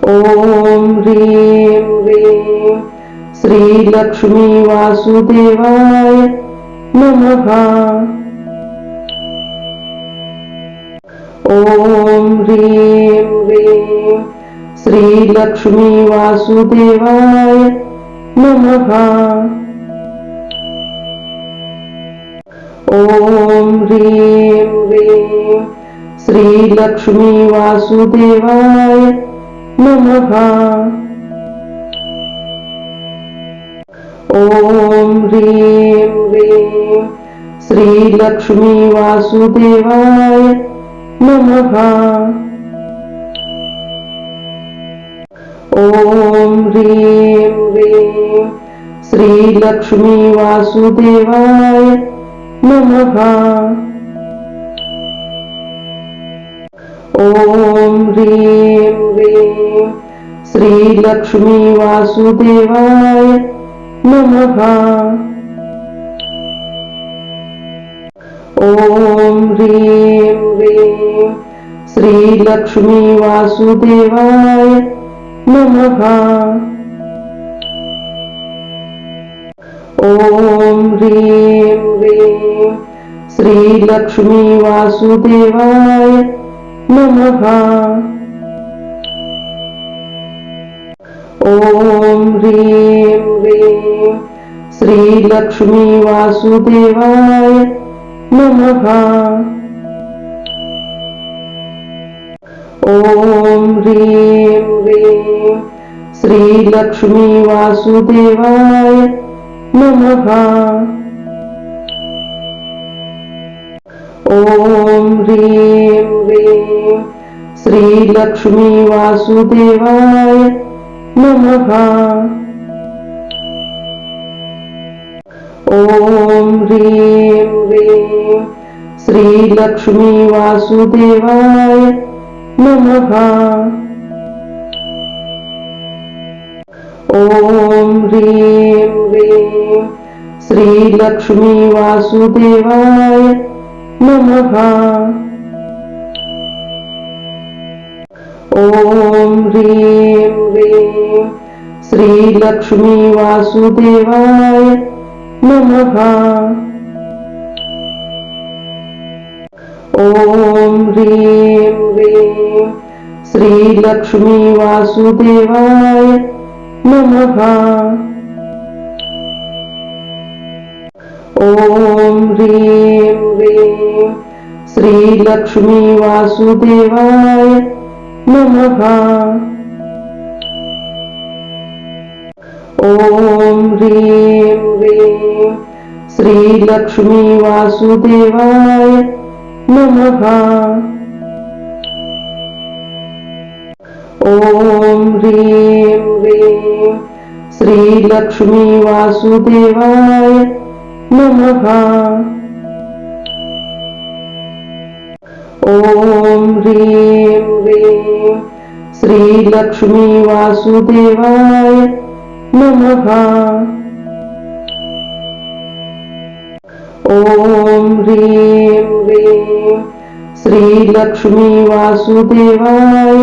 ॐ ह्रीं ह्रीं श्रीलक्ष्मी वासुदेवाय नमः। ॐ ह्रीं ह्रीं श्रीलक्ष्मी वासुदेवाय नमः। ॐ ह्रीं ह्रीं श्रीलक्ष्मी वासुदेवाय नमः। ॐ ह्रीं ह्रीं श्रीलक्ष्मी वासुदेवाय नमः। ॐ ह्रीं ह्रीं श्रीलक्ष्मी वासुदेवाय नमः। ॐ ह्रीं ह्रीं श्रीलक्ष्मी वासुदेवाय नमः। ॐ ह्रीं ह्रीं श्रीलक्ष्मी वासुदेवाय नमः। ॐ ह्रीं ह्रीं श्रीलक्ष्मी वासुदेवाय नमः। ॐ ह्रीं ह्रीं श्रीलक्ष्मी वासुदेवाय नमः। ॐ ह्रीं ह्रीं श्रीलक्ष्मी वासुदेवाय नमः। ॐ ह्रीं ह्रीं श्रीलक्ष्मी वासुदेवाय नमः। ॐ ह्रीं ह्रीं श्रीलक्ष्मी वासुदेवाय नमः। ॐ ह्रीं ह्रीं श्रीलक्ष्मी वासुदेवाय नमः। ॐ ह्रीं ह्रीं श्रीलक्ष्मी वासुदेवाय नमः। ॐ ह्रीं ह्रीं श्रीलक्ष्मी वासुदेवाय नमः। ॐ ह्रीं ह्रीं श्रीलक्ष्मी वासुदेवाय नमः। ॐ ह्रीं ह्रीं श्रीलक्ष्मी वासुदेवाय नमः। ॐ ह्रीं ह्रीं श्रीलक्ष्मी वासुदेवाय नमः। ॐ ह्रीं ह्रीं श्रीलक्ष्मी वासुदेवाय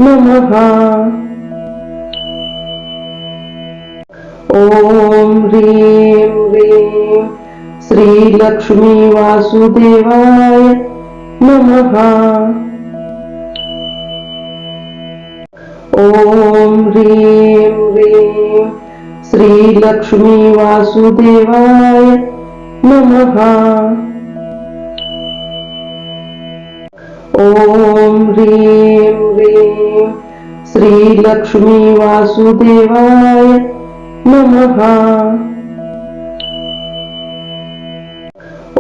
नमः। ॐ ह्रीं ह्रीं श्रीलक्ष्मी वासुदेवाय नमः। ॐ ह्रीं ह्रीं श्रीलक्ष्मी वासुदेवाय नमः। ॐ ह्रीं ह्रीं श्रीलक्ष्मी वासुदेवाय नमः। ॐ ह्रीं ह्रीं श्रीलक्ष्मी वासुदेवाय नमः।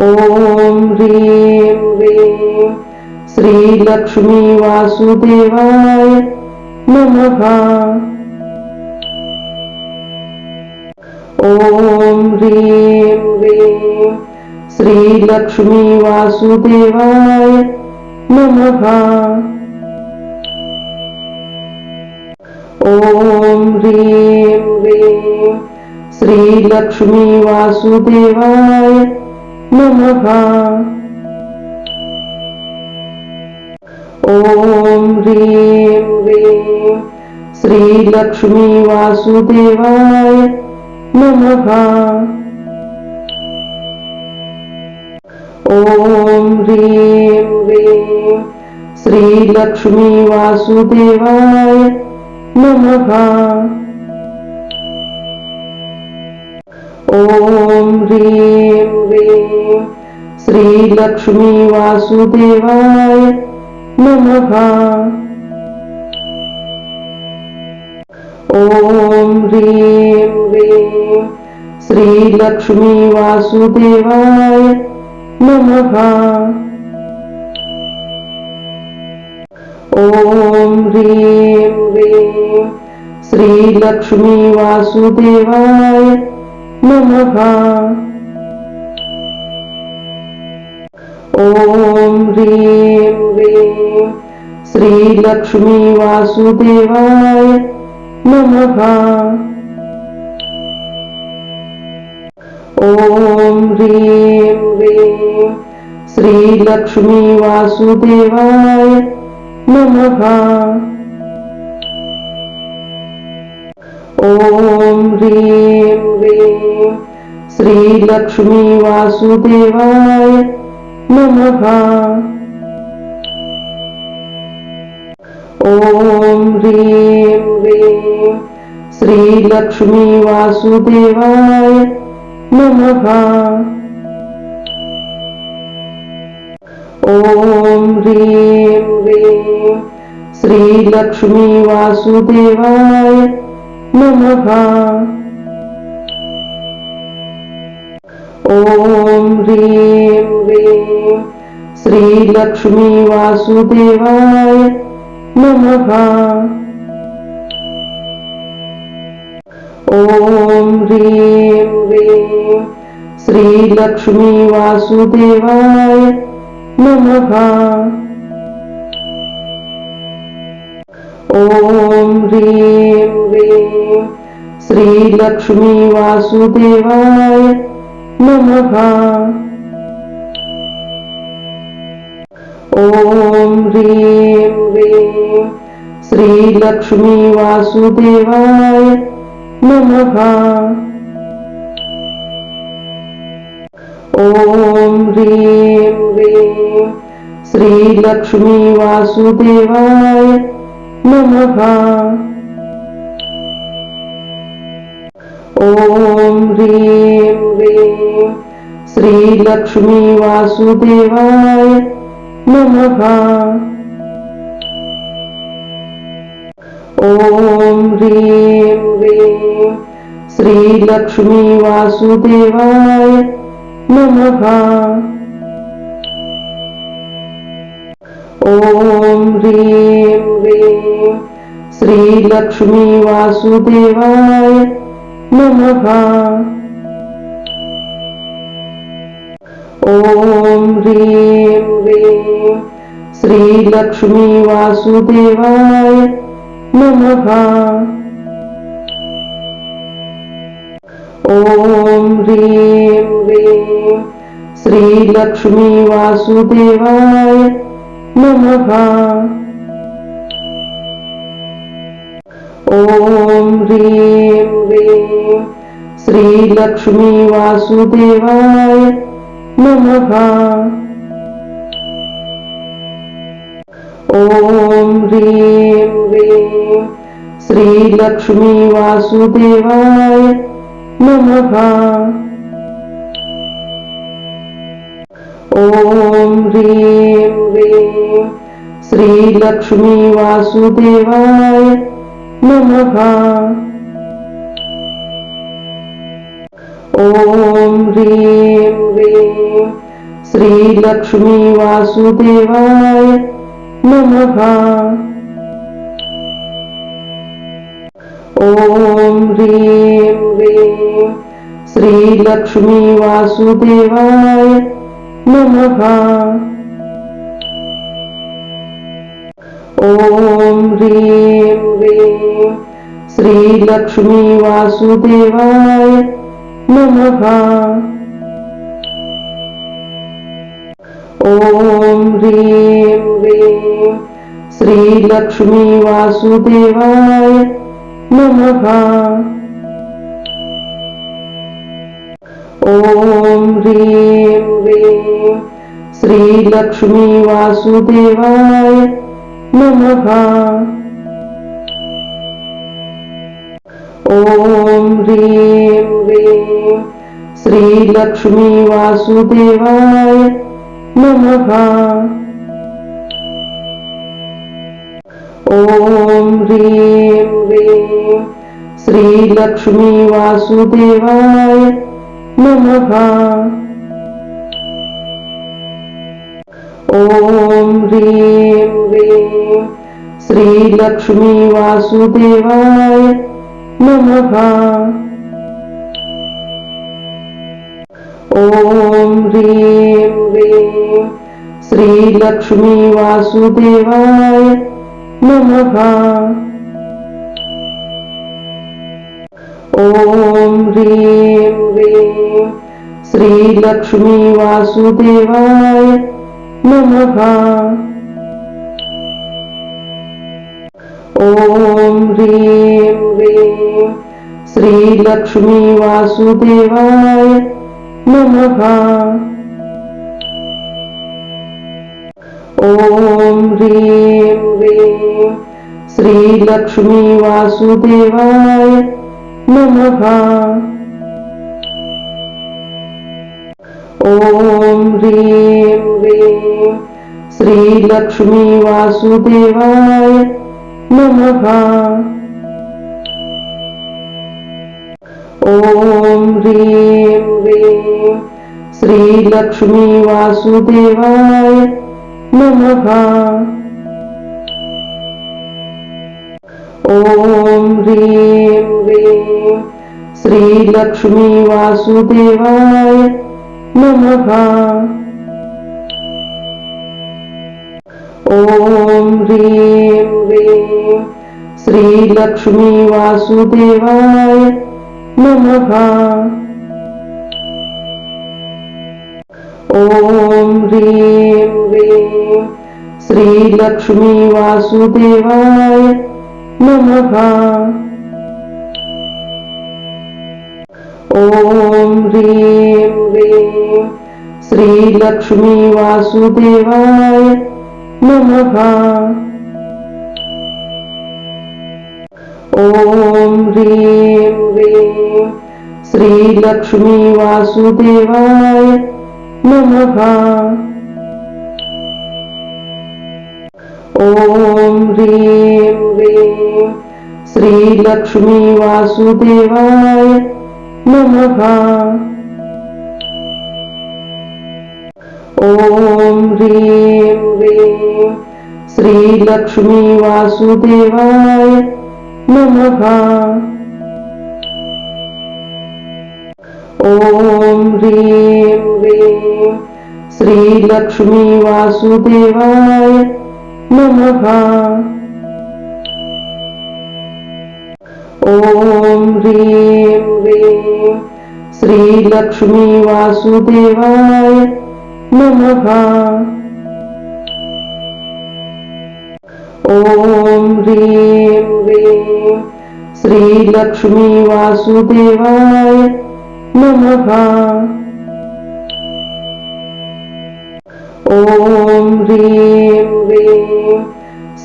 ॐ ह्रीं ह्रीं श्रीलक्ष्मी वासुदेवाय नमः। ॐ ह्रीं ह्रीं श्रीलक्ष्मी वासुदेवाय नमः। ॐ ह्रीं ह्रीं श्रीलक्ष्मी वासुदेवाय नमः। ॐ ह्रीं ह्रीं श्रीलक्ष्मी वासुदेवाय नमः। ॐ ह्रीं ह्रीं श्रीलक्ष्मी वासुदेवाय नमः। ॐ ह्रीं ह्रीं श्रीलक्ष्मी वासुदेवाय नमः। ॐ ह्रीं ह्रीं श्रीलक्ष्मी वासुदेवाय नमः। ॐ ह्रीं ह्रीं श्रीलक्ष्मी वासुदेवाय नमः। ॐ ह्रीं ह्रीं श्रीलक्ष्मी वासुदेवाय नमः। ॐ ह्रीं ह्रीं श्रीलक्ष्मी वासुदेवाय नमः। ॐ ह्रीं ह्रीं श्रीलक्ष्मी वासुदेवाय नमः। ॐ ह्रीं ह्रीं श्रीलक्ष्मी वासुदेवाय नमः। ॐ ह्रीं ह्रीं श्रीलक्ष्मी वासुदेवाय नमः। ॐ ह्रीं ह्रीं श्रीलक्ष्मी वासुदेवाय नमः। ॐ ह्रीं ह्रीं श्रीलक्ष्मी वासुदेवाय नमः। ॐ ह्रीं ह्रीं श्रीलक्ष्मी वासुदेवाय नमः। ॐ ह्रीं ह्रीं श्रीलक्ष्मी वासुदेवाय नमः। ॐ ह्रीं ह्रीं श्रीलक्ष्मी वासुदेवाय नमः। ॐ ह्रीं ह्रीं श्रीलक्ष्मी वासुदेवाय नमः। ॐ ह्रीं ह्रीं श्रीलक्ष्मी वासुदेवाय नमः। ॐ ह्रीं ह्रीं श्रीलक्ष्मी वासुदेवाय नमः। ॐ ह्रीं ह्रीं श्रीलक्ष्मी वासुदेवाय नमः। ॐ ह्रीं ह्रीं श्रीलक्ष्मी वासुदेवाय नमः। ॐ ह्रीं ह्रीं श्रीलक्ष्मी वासुदेवाय नमः। ॐ ह्रीं ह्रीं श्रीलक्ष्मी वासुदेवाय नमः। ॐ ह्रीं ह्रीं श्रीलक्ष्मी वासुदेवाय नमः। ॐ ह्रीं ह्रीं श्रीलक्ष्मी वासुदेवाय नमः। ॐ ह्रीं ह्रीं श्रीलक्ष्मी वासुदेवाय नमः। ॐ ह्रीं ह्रीं श्रीलक्ष्मी वासुदेवाय नमः। ॐ ह्रीं ह्रीं श्रीलक्ष्मी वासुदेवाय नमः। ॐ ह्रीं ह्रीं श्रीलक्ष्मी वासुदेवाय नमः। ॐ ह्रीं ह्रीं श्रीलक्ष्मी वासुदेवाय नमः। ॐ ह्रीं ह्रीं श्रीलक्ष्मी वासुदेवाय नमः। ॐ ह्रीं ह्रीं श्रीलक्ष्मी वासुदेवाय नमः। ॐ ह्रीं ह्रीं श्रीलक्ष्मी वासुदेवाय नमः। ॐ ह्रीं ह्रीं श्रीलक्ष्मी वासुदेवाय नमः। ॐ ह्रीं ह्रीं श्रीलक्ष्मी वासुदेवाय नमः। ॐ ह्रीं ह्रीं श्रीलक्ष्मी वासुदेवाय नमः। ॐ ह्रीं ह्रीं श्रीलक्ष्मी वासुदेवाय नमः। ॐ ह्रीं ह्रीं श्रीलक्ष्मी वासुदेवाय नमः। ॐ ह्रीं ह्रीं श्रीलक्ष्मी वासुदेवाय नमः। ॐ ह्रीं ह्रीं श्रीलक्ष्मी वासुदेवाय नमः। ॐ ह्रीं ह्रीं श्रीलक्ष्मी वासुदेवाय नमः। ॐ ह्रीं ह्रीं श्रीलक्ष्मी वासुदेवाय नमः। ॐ ह्रीं ह्रीं श्रीलक्ष्मी वासुदेवाय नमः। ॐ ह्रीं ह्रीं श्रीलक्ष्मी वासुदेवाय नमः। ॐ ह्रीं ह्रीं श्रीलक्ष्मी वासुदेवाय नमः। ॐ ह्रीं ह्रीं श्रीलक्ष्मी वासुदेवाय नमः। ॐ ह्रीं ह्रीं श्रीलक्ष्मी वासुदेवाय नमः। ॐ ह्रीं ह्रीं श्रीलक्ष्मी वासुदेवाय नमः। ॐ ह्रीं ह्रीं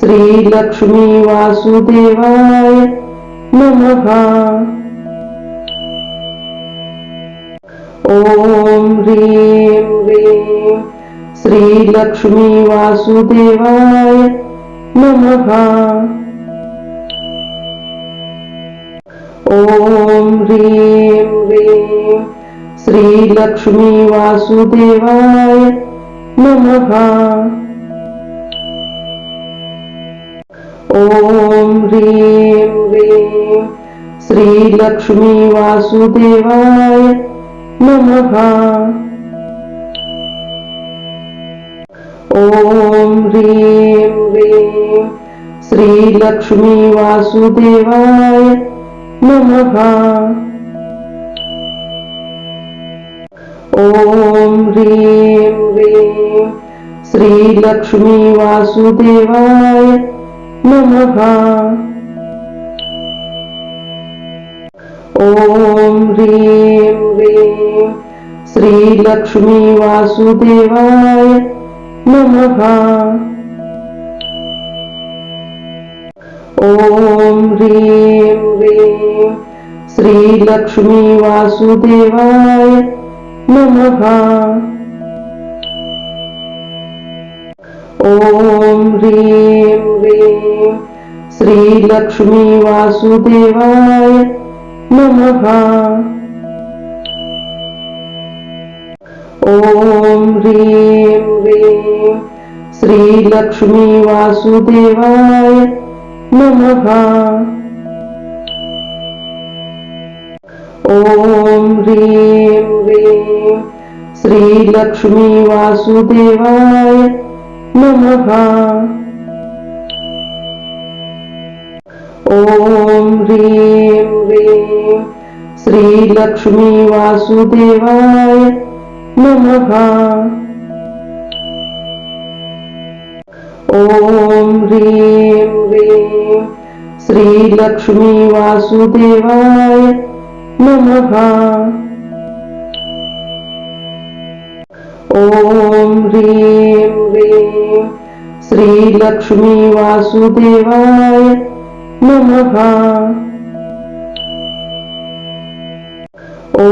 श्रीलक्ष्मी वासुदेवाय नमः। ॐ ह्रीं ह्रीं श्रीलक्ष्मी वासुदेवाय नमः। ॐ ह्रीं ह्रीं श्रीलक्ष्मी वासुदेवाय नमः। ॐ ह्रीं ह्रीं श्रीलक्ष्मी वासुदेवाय नमः। ॐ ह्रीं ह्रीं श्रीलक्ष्मी वासुदेवाय नमः। ॐ ह्रीं ह्रीं श्रीलक्ष्मी वासुदेवाय नमः। ॐ ह्रीं ह्रीं श्रीलक्ष्मी वासुदेवाय नमः। ॐ ह्रीं ह्रीं श्रीलक्ष्मी वासुदेवाय नमः। ॐ ह्रीं ह्रीं श्रीलक्ष्मी वासुदेवाय नमः। ॐ ह्रीं ह्रीं श्रीलक्ष्मी वासुदेवाय नमः। ॐ ह्रीं ह्रीं श्रीलक्ष्मी वासुदेवाय नमः। ॐ ह्रीं ह्रीं श्रीलक्ष्मी वासुदेवाय नमः। ॐ ह्रीं ह्रीं श्रीलक्ष्मी वासुदेवाय नमः। ॐ ह्रीं ह्रीं श्रीलक्ष्मी वासुदेवाय नमः। ॐ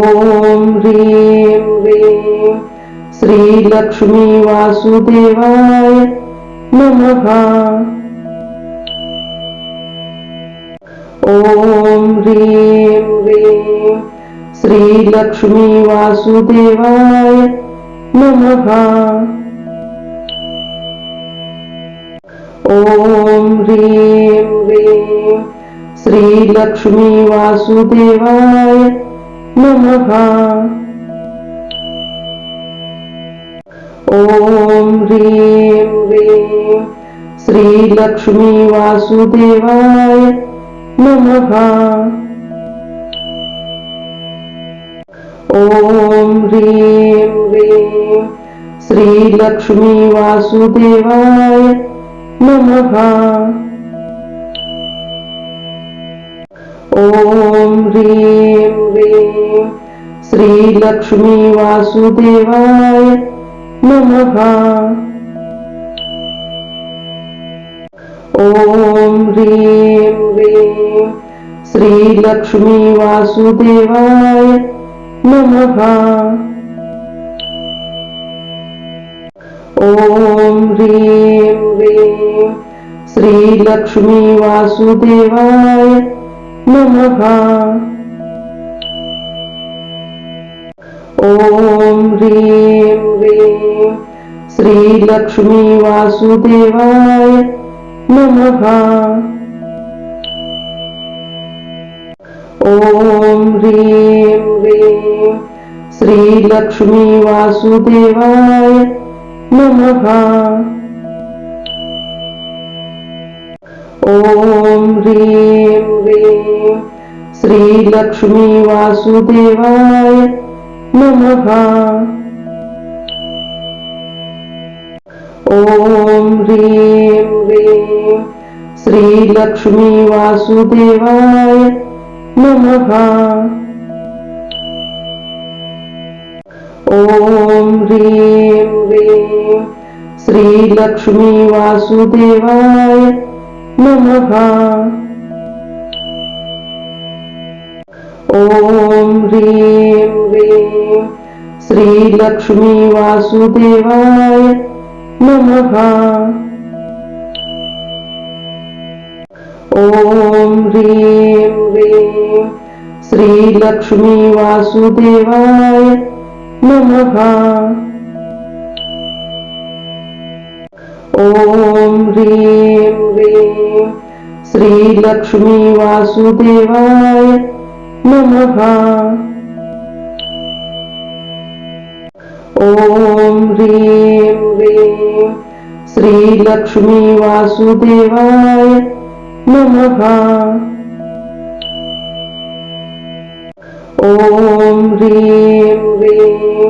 ह्रीं ह्रीं श्रीलक्ष्मी वासुदेवाय नमः। ॐ ह्रीं ह्रीं श्रीलक्ष्मी वासुदेवाय नमः। ॐ ह्रीं ह्रीं श्रीलक्ष्मी वासुदेवाय नमः। ॐ ह्रीं ह्रीं श्रीलक्ष्मी वासुदेवाय नमः। ॐ ह्रीं ह्रीं श्रीलक्ष्मी वासुदेवाय नमः। ॐ ह्रीं ह्रीं श्रीलक्ष्मी वासुदेवाय नमः। ॐ ह्रीं ह्रीं श्रीलक्ष्मी वासुदेवाय नमः। ॐ ह्रीं ह्रीं श्रीलक्ष्मी वासुदेवाय नमः। ॐ ह्रीं ह्रीं श्रीलक्ष्मी वासुदेवाय नमः। ॐ ह्रीं ह्रीं श्रीलक्ष्मी वासुदेवाय नमः। ॐ ह्रीं ह्रीं श्रीलक्ष्मी वासुदेवाय नमः। ॐ ह्रीं ह्रीं श्रीलक्ष्मी वासुदेवाय नमः। ॐ ह्रीं ह्रीं श्रीलक्ष्मी वासुदेवाय नमः। ॐ ह्रीं ह्रीं श्रीलक्ष्मी वासुदेवाय नमः। ॐ ह्रीं ह्रीं श्रीलक्ष्मी वासुदेवाय नमः। ॐ ह्रीं ह्रीं श्रीलक्ष्मी वासुदेवाय नमः। ॐ ह्रीं ह्रीं श्रीलक्ष्मी वासुदेवाय नमः। ॐ ह्रीं ह्रीं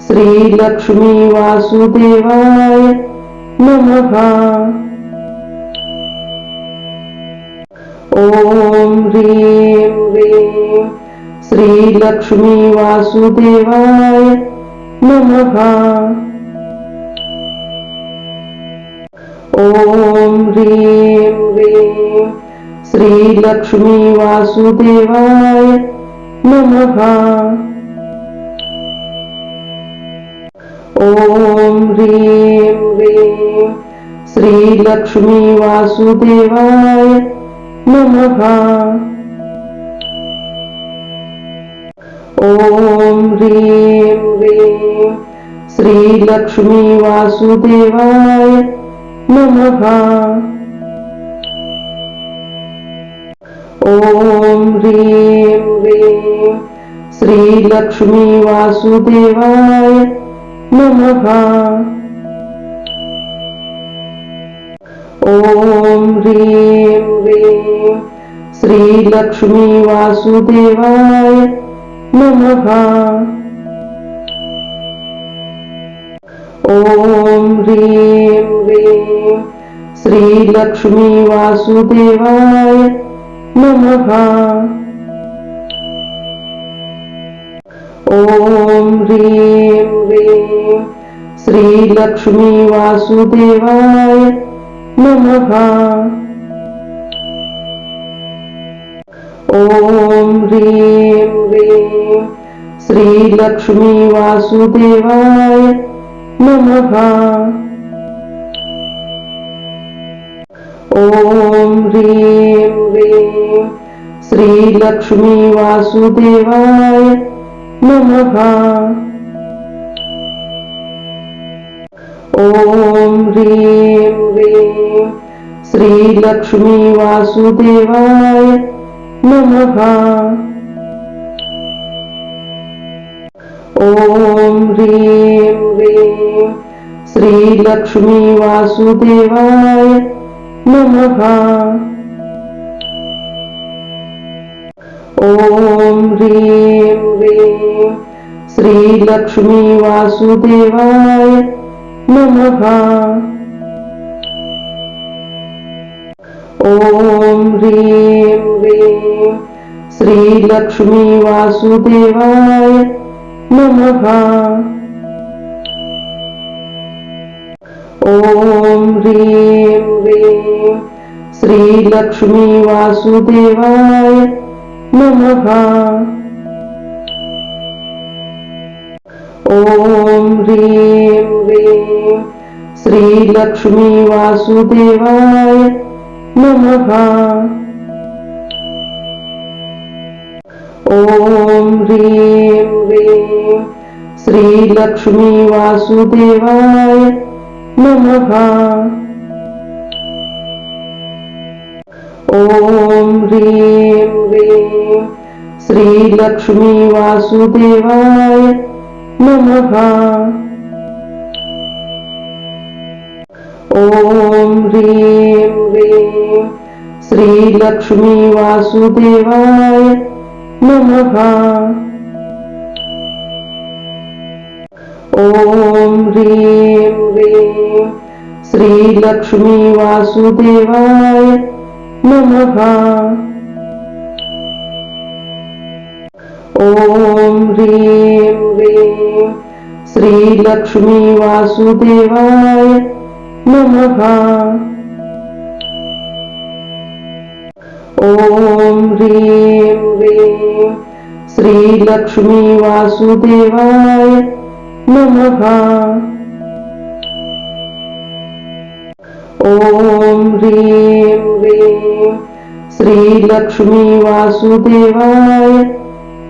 श्रीलक्ष्मी वासुदेवाय नमः। ॐ ह्रीं ह्रीं श्रीलक्ष्मी वासुदेवाय नमः। ॐ ह्रीं ह्रीं श्रीलक्ष्मी वासुदेवाय नमः। ॐ ह्रीं ह्रीं श्रीलक्ष्मी वासुदेवाय नमः। ॐ ह्रीं ह्रीं श्रीलक्ष्मी वासुदेवाय नमः। ॐ ह्रीं ह्रीं श्रीलक्ष्मी वासुदेवाय नमः। ॐ ह्रीं ह्रीं श्रीलक्ष्मी वासुदेवाय नमः। ॐ ह्रीं ह्रीं श्रीलक्ष्मी वासुदेवाय नमः। ॐ ह्रीं ह्रीं श्रीलक्ष्मी वासुदेवाय नमः। ॐ ह्रीं ह्रीं श्रीलक्ष्मी वासुदेवाय नमः। ॐ ह्रीं ह्रीं श्रीलक्ष्मी वासुदेवाय नमः। ॐ ह्रीं ह्रीं श्रीलक्ष्मी वासुदेवाय नमः। ॐ ह्रीं ह्रीं श्रीलक्ष्मी वासुदेवाय नमः। ॐ ह्रीं ह्रीं श्रीलक्ष्मी वासुदेवाय नमः। ॐ ह्रीं ह्रीं श्रीलक्ष्मी वासुदेवाय नमः। ॐ ह्रीं ह्रीं श्रीलक्ष्मी वासुदेवाय नमः। ॐ ह्रीं ह्रीं श्रीलक्ष्मी वासुदेवाय नमः। ॐ ह्रीं ह्रीं श्रीलक्ष्मी वासुदेवाय नमः। ॐ ह्रीं ह्रीं श्रीलक्ष्मी वासुदेवाय नमः। ॐ ह्रीं ह्रीं श्रीलक्ष्मी वासुदेवाय नमः। ॐ ह्रीं ह्रीं श्रीलक्ष्मी वासुदेवाय नमः। ॐ ह्रीं ह्रीं श्रीलक्ष्मी वासुदेवाय नमः। ॐ ह्रीं ह्रीं श्रीलक्ष्मी वासुदेवाय नमः। ॐ ह्रीं ह्रीं श्रीलक्ष्मी वासुदेवाय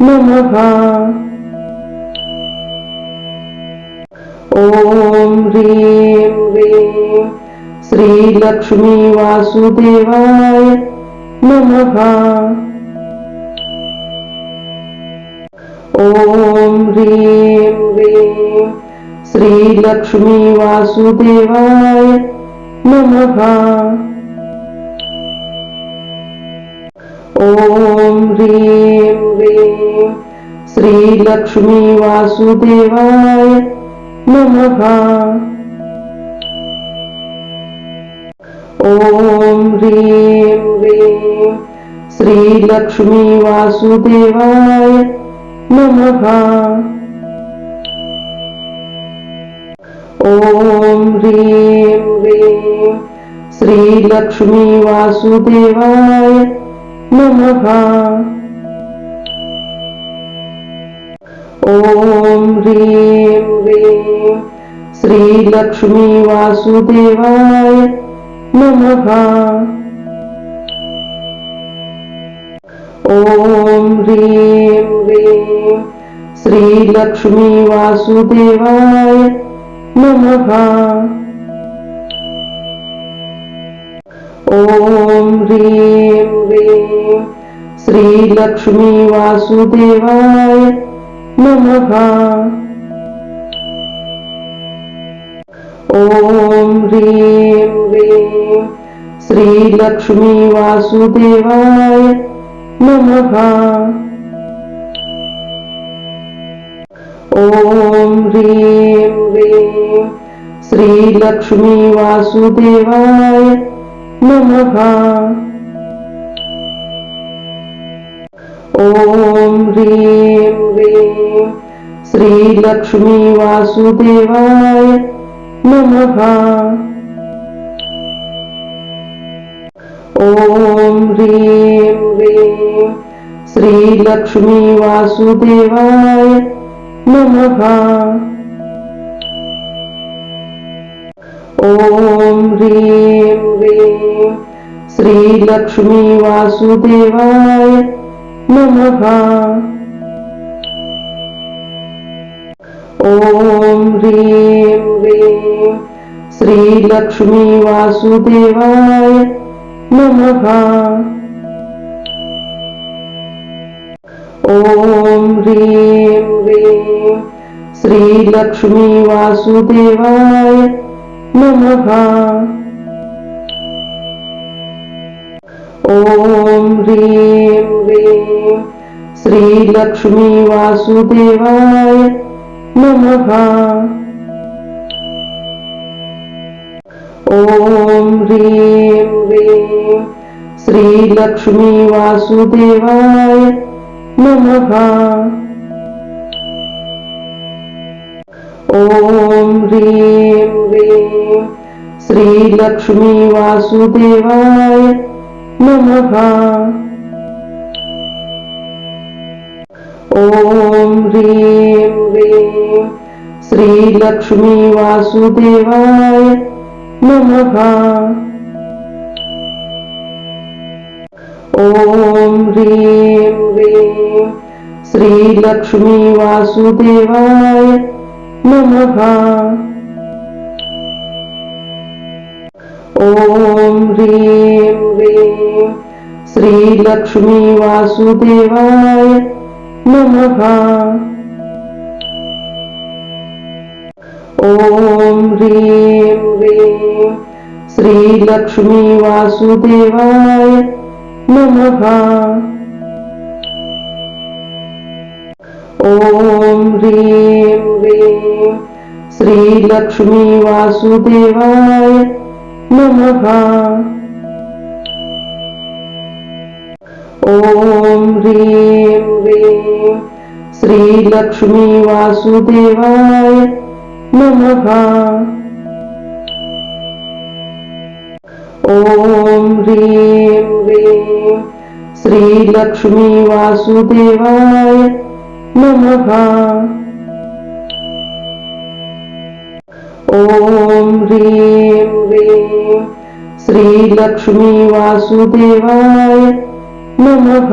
नमः। ॐ ह्रीं ह्रीं श्रीलक्ष्मी वासुदेवाय नमः। ॐ ह्रीं ह्रीं श्रीलक्ष्मी वासुदेवाय नमः। ॐ ह्रीं ह्रीं श्रीलक्ष्मी वासुदेवाय नमः। ॐ ह्रीं ह्रीं श्रीलक्ष्मी वासुदेवाय नमः। ॐ ह्रीं ह्रीं श्रीलक्ष्मी वासुदेवाय नमः। ॐ ह्रीं ह्रीं श्रीलक्ष्मी वासुदेवाय नमः। ॐ ह्रीं ह्रीं श्रीलक्ष्मी वासुदेवाय नमः। ॐ ह्रीं ह्रीं श्रीलक्ष्मी वासुदेवाय नमः। ॐ ह्रीं ह्रीं श्रीलक्ष्मी वासुदेवाय नमः। ॐ ह्रीं ह्रीं श्रीलक्ष्मी वासुदेवाय नमः। ॐ ह्रीं ह्रीं श्रीलक्ष्मी वासुदेवाय नमः। ॐ ह्रीं ह्रीं श्रीलक्ष्मी वासुदेवाय नमः। ॐ ह्रीं ह्रीं श्रीलक्ष्मी वासुदेवाय नमः। ॐ ह्रीं ह्रीं श्रीलक्ष्मी वासुदेवाय नमः। ॐ ह्रीं ह्रीं श्रीलक्ष्मी वासुदेवाय नमः। ॐ ह्रीं ह्रीं श्रीलक्ष्मी वासुदेवाय नमः। ॐ ह्रीं ह्रीं श्रीलक्ष्मी वासुदेवाय नमः। ॐ ह्रीं ह्रीं श्रीलक्ष्मी वासुदेवाय नमः। ॐ ह्रीं ह्रीं श्रीलक्ष्मी वासुदेवाय नमः। ॐ ह्रीं ह्रीं श्रीलक्ष्मी वासुदेवाय नमः। ॐ ह्रीं ह्रीं श्रीलक्ष्मी वासुदेवाय नमः। ॐ ह्रीं ह्रीं श्रीलक्ष्मी वासुदेवाय नमः। ॐ ह्रीं ह्रीं श्रीलक्ष्मी वासुदेवाय नमः। ॐ ह्रीं ह्रीं श्रीलक्ष्मी वासुदेवाय नमः। ॐ ह्रीं ह्रीं श्रीलक्ष्मी वासुदेवाय नमः। ॐ ह्रीं ह्रीं श्रीलक्ष्मी वासुदेवाय नमः।